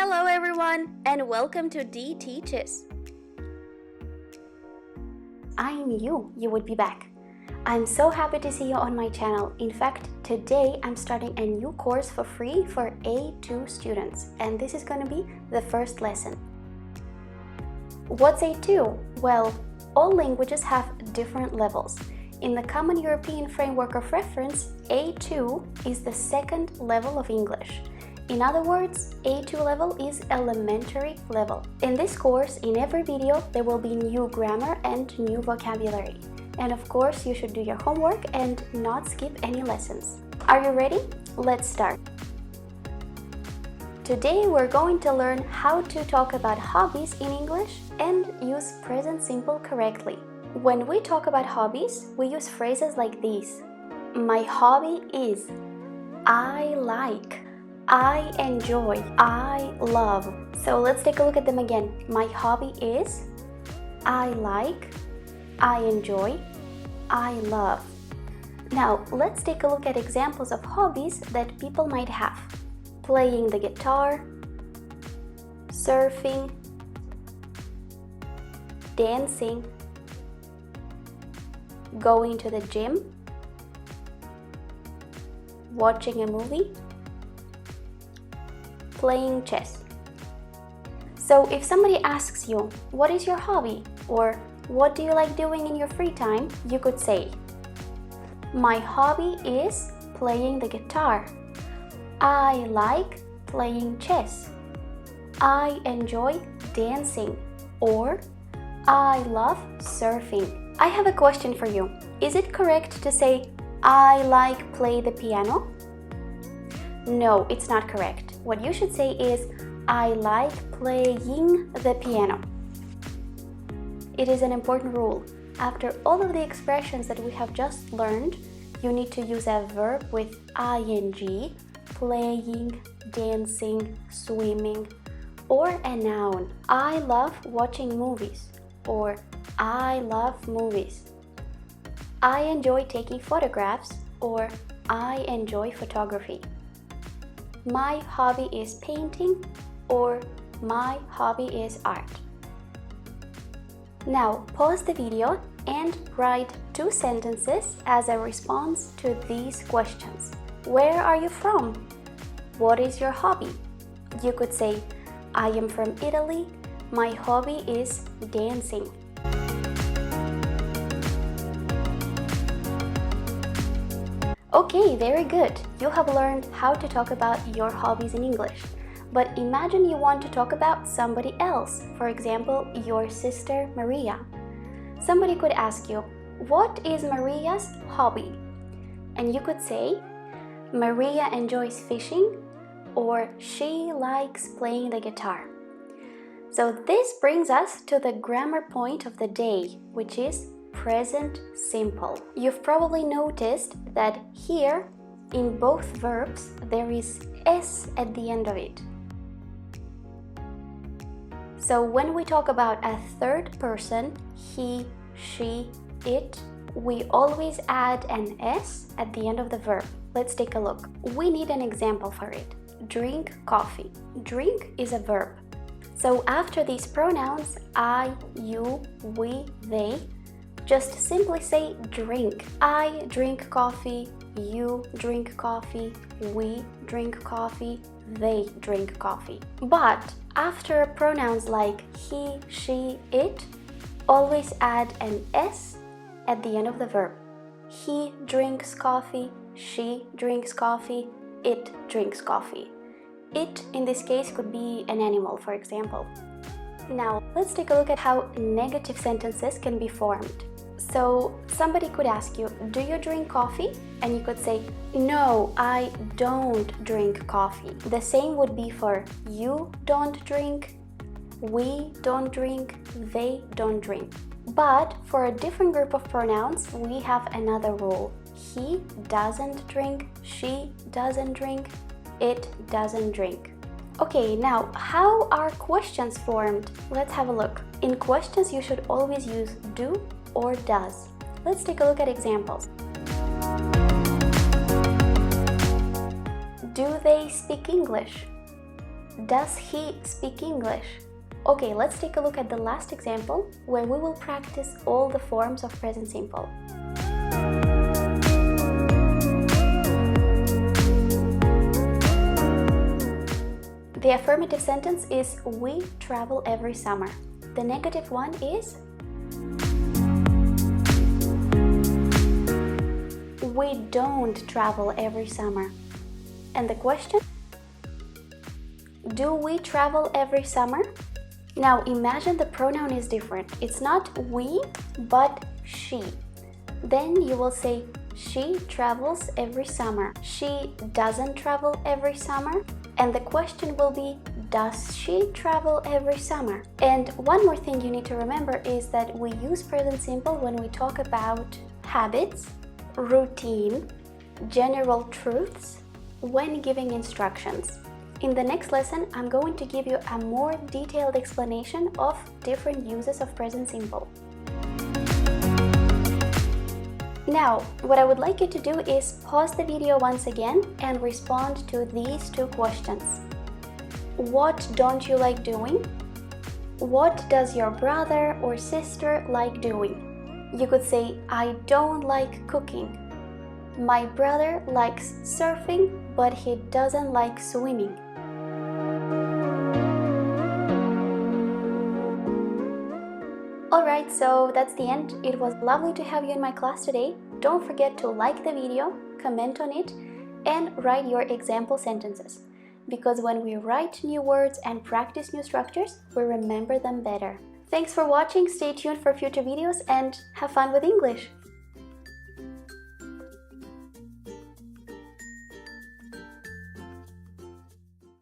Hello everyone and welcome to D Teaches. I knew you would be back. I'm so happy to see you on my channel. In fact, today I'm starting a new course for free for A2 students, and this is going to be the first lesson. What's A2? Well, all languages have different levels. In the Common European Framework of Reference, A2 is the second level of English. In other words, A2 level is elementary level. In this course, in every video, there will be new grammar and new vocabulary. And of course, you should do your homework and not skip any lessons. Are you ready? Let's start. Today we're going to learn how to talk about hobbies in English and use present simple correctly. When we talk about hobbies, we use phrases like these. My hobby is, I like, I enjoy, I love. So let's take a look at them again. My hobby is, I like, I enjoy, I love. Now let's take a look at examples of hobbies that people might have. Playing the guitar, surfing, dancing, going to the gym, watching a movie, playing chess. So if somebody asks you, what is your hobby? Or what do you like doing in your free time? You could say, my hobby is playing the guitar. I like playing chess. I enjoy dancing. Or I love surfing. I have a question for you. Is it correct to say, I like play the piano? No, it's not correct. What you should say is, I like playing the piano. It is an important rule. After all of the expressions that we have just learned, you need to use a verb with ing, playing, dancing, swimming, or a noun. I love watching movies, or I love movies. I enjoy taking photographs, or I enjoy photography. My hobby is painting, or my hobby is art. Now pause the video and write 2 sentences as a response to these questions. Where are you from? What is your hobby? You could say, I am from Italy. My hobby is dancing. Okay, very good. You have learned how to talk about your hobbies in English. But imagine you want to talk about somebody else, for example, your sister Maria. Somebody could ask you, what is Maria's hobby? And you could say, Maria enjoys fishing, or she likes playing the guitar. So this brings us to the grammar point of the day, which is present simple. You've probably noticed that here, in both verbs, there is s at the end of it. So when we talk about a third person, he, she, it, we always add an s at the end of the verb. Let's take a look. We need an example for it. Drink coffee. Drink is a verb. So after these pronouns, I, you, we, they, just simply say drink. I drink coffee, you drink coffee, we drink coffee, they drink coffee. But after pronouns like he, she, it, always add an s at the end of the verb. He drinks coffee, she drinks coffee, it drinks coffee. It, in this case, could be an animal, for example. Now, let's take a look at how negative sentences can be formed. So, somebody could ask you, do you drink coffee? And you could say, no, I don't drink coffee. The same would be for you don't drink, we don't drink, they don't drink. But for a different group of pronouns, we have another rule. He doesn't drink, she doesn't drink, it doesn't drink. Okay, now how are questions formed? Let's have a look. In questions, you should always use do or does. Let's take a look at examples. Do they speak English? Does he speak English? Okay, let's take a look at the last example where we will practice all the forms of present simple. The affirmative sentence is we travel every summer. The negative one is we don't travel every summer. And the question? Do we travel every summer? Now imagine the pronoun is different. It's not we, but she. Then you will say she travels every summer. She doesn't travel every summer. And the question will be, does she travel every summer? And one more thing you need to remember is that we use present simple when we talk about habits, routine, general truths, when giving instructions. In the next lesson, I'm going to give you a more detailed explanation of different uses of present simple. Now, what I would like you to do is pause the video once again and respond to these two questions. What don't you like doing? What does your brother or sister like doing? You could say, I don't like cooking. My brother likes surfing, but he doesn't like swimming. Alright, so that's the end. It was lovely to have you in my class today. Don't forget to like the video, comment on it, and write your example sentences. Because when we write new words and practice new structures, we remember them better. Thanks for watching, stay tuned for future videos, and have fun with English!